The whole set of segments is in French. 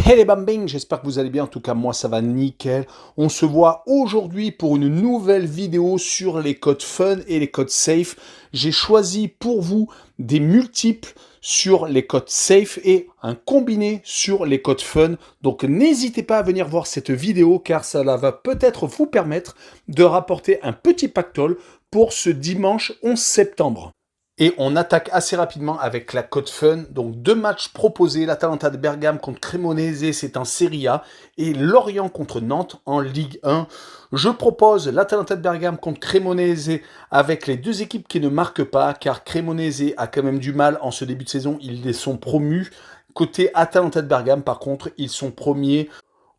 Hey les bambing, j'espère que vous allez bien, en tout cas moi ça va nickel. On se voit aujourd'hui pour une nouvelle vidéo sur les codes fun et les codes safe. J'ai choisi pour vous des multiples sur les codes safe et un combiné sur les codes fun. Donc n'hésitez pas à venir voir cette vidéo car ça va peut-être vous permettre de rapporter un petit pactole pour ce dimanche 11 septembre. Et on attaque assez rapidement avec la cote fun. Donc deux matchs proposés, l'Atalanta de Bergame contre Cremonese, c'est en Serie A, et Lorient contre Nantes en Ligue 1. Je propose l'Atalanta de Bergame contre Cremonese avec les deux équipes qui ne marquent pas, car Cremonese a quand même du mal en ce début de saison, ils les sont promus. Côté Atalanta de Bergame, par contre, ils sont premiers,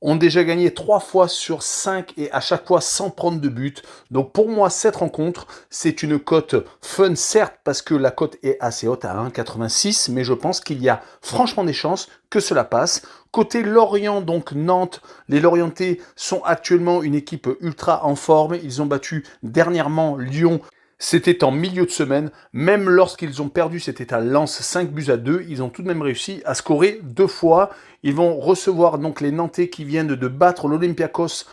ont déjà gagné 3 fois sur 5 et à chaque fois sans prendre de but. Donc pour moi, cette rencontre, c'est une cote fun, certes, parce que la cote est assez haute à 1,86, mais je pense qu'il y a franchement des chances que cela passe. Côté Lorient, donc Nantes, les Lorientais sont actuellement une équipe ultra en forme. Ils ont battu dernièrement Lyon. C'était en milieu de semaine, même lorsqu'ils ont perdu, c'était à Lens 5-2, ils ont tout de même réussi à scorer 2 fois. Ils vont recevoir donc les Nantais qui viennent de battre l'Olympiakos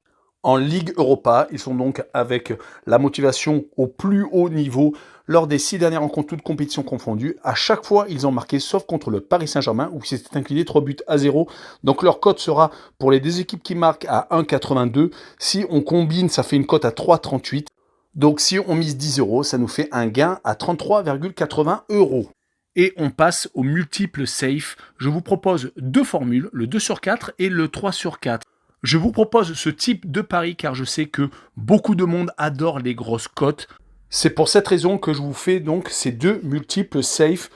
en Ligue Europa. Ils sont donc avec la motivation au plus haut niveau. Lors des 6 dernières rencontres, toutes compétitions confondues, à chaque fois, ils ont marqué, sauf contre le Paris Saint-Germain, où ils s'étaient inclinés 3-0. Donc leur cote sera, pour les deux équipes qui marquent, à 1,82. Si on combine, ça fait une cote à 3,38. Donc si on mise 10 euros, ça nous fait un gain à 33,80 euros. Et on passe aux multiples safe. Je vous propose deux formules, le 2 sur 4 et le 3 sur 4. Je vous propose ce type de pari car je sais que beaucoup de monde adore les grosses cotes. C'est pour cette raison que je vous fais donc ces deux multiples safe.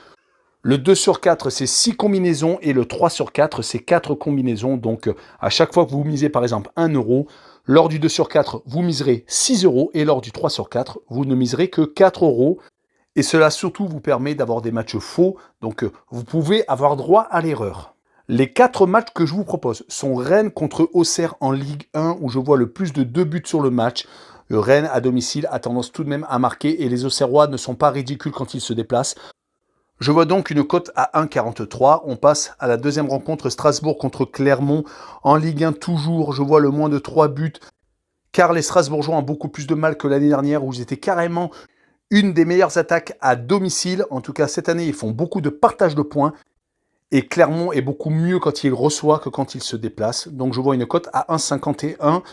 Le 2 sur 4, c'est 6 combinaisons et le 3 sur 4, c'est 4 combinaisons. Donc, à chaque fois que vous misez par exemple 1 euro, lors du 2 sur 4, vous miserez 6 euros et lors du 3 sur 4, vous ne miserez que 4 euros. Et cela surtout vous permet d'avoir des matchs faux. Donc, vous pouvez avoir droit à l'erreur. Les 4 matchs que je vous propose sont Rennes contre Auxerre en Ligue 1 où je vois le plus de 2 buts sur le match. Rennes à domicile a tendance tout de même à marquer et les Auxerrois ne sont pas ridicules quand ils se déplacent. Je vois donc une cote à 1,43. On passe à la deuxième rencontre, Strasbourg contre Clermont. En Ligue 1 toujours, je vois le moins de 3 buts. Car les Strasbourgeois ont beaucoup plus de mal que l'année dernière où ils étaient carrément une des meilleures attaques à domicile. En tout cas, cette année, ils font beaucoup de partage de points. Et Clermont est beaucoup mieux quand il reçoit que quand il se déplace. Donc je vois une cote à 1,51.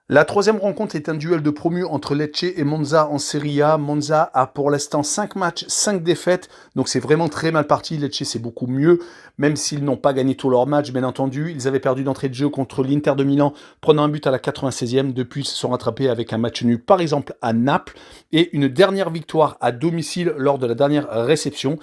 La troisième rencontre est un duel de promus entre Lecce et Monza en Serie A. Monza a pour l'instant 5 matchs, 5 défaites, donc c'est vraiment très mal parti. Lecce c'est beaucoup mieux, même s'ils n'ont pas gagné tous leurs matchs, bien entendu. Ils avaient perdu d'entrée de jeu contre l'Inter de Milan, prenant un but à la 96e. Depuis, ils se sont rattrapés avec un match nul, par exemple à Naples, et une dernière victoire à domicile lors de la dernière réception.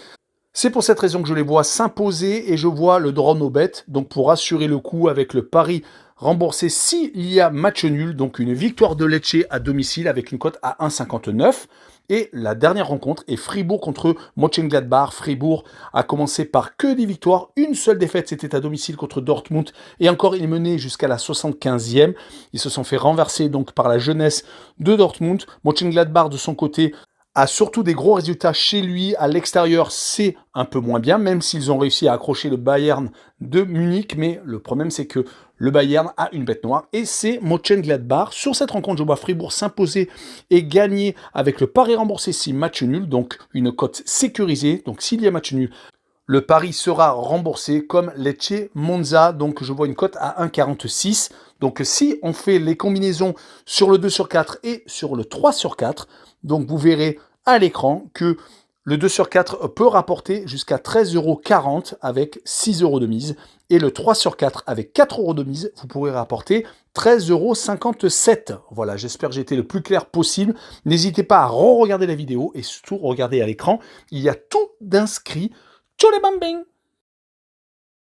C'est pour cette raison que je les vois s'imposer et je vois le draw no bet, donc pour assurer le coup avec le pari remboursé s'il y a match nul, donc une victoire de Lecce à domicile avec une cote à 1,59. Et la dernière rencontre est Fribourg contre Mönchengladbach. Fribourg a commencé par que des victoires, une seule défaite, c'était à domicile contre Dortmund, et encore il est mené jusqu'à la 75e. Ils se sont fait renverser donc par la jeunesse de Dortmund. Mönchengladbach de son côté a surtout des gros résultats chez lui. À l'extérieur, c'est un peu moins bien, même s'ils ont réussi à accrocher le Bayern de Munich. Mais le problème, c'est que le Bayern a une bête noire et c'est Mönchengladbach. Sur cette rencontre, je vois Fribourg s'imposer et gagner avec le pari remboursé si match nul, donc une cote sécurisée. Donc s'il y a match nul, le pari sera remboursé comme Lecce Monza. Donc je vois une cote à 1,46. Donc si on fait les combinaisons sur le 2 sur 4 et sur le 3 sur 4, donc vous verrez à l'écran que le 2 sur 4 peut rapporter jusqu'à 13,40 euros avec 6 euros de mise. Et le 3 sur 4 avec 4 euros de mise, vous pourrez rapporter 13,57 euros. Voilà, j'espère que j'ai été le plus clair possible. N'hésitez pas à re-regarder la vidéo et surtout regarder à l'écran. Il y a tout d'inscrit. Ciao les bambins!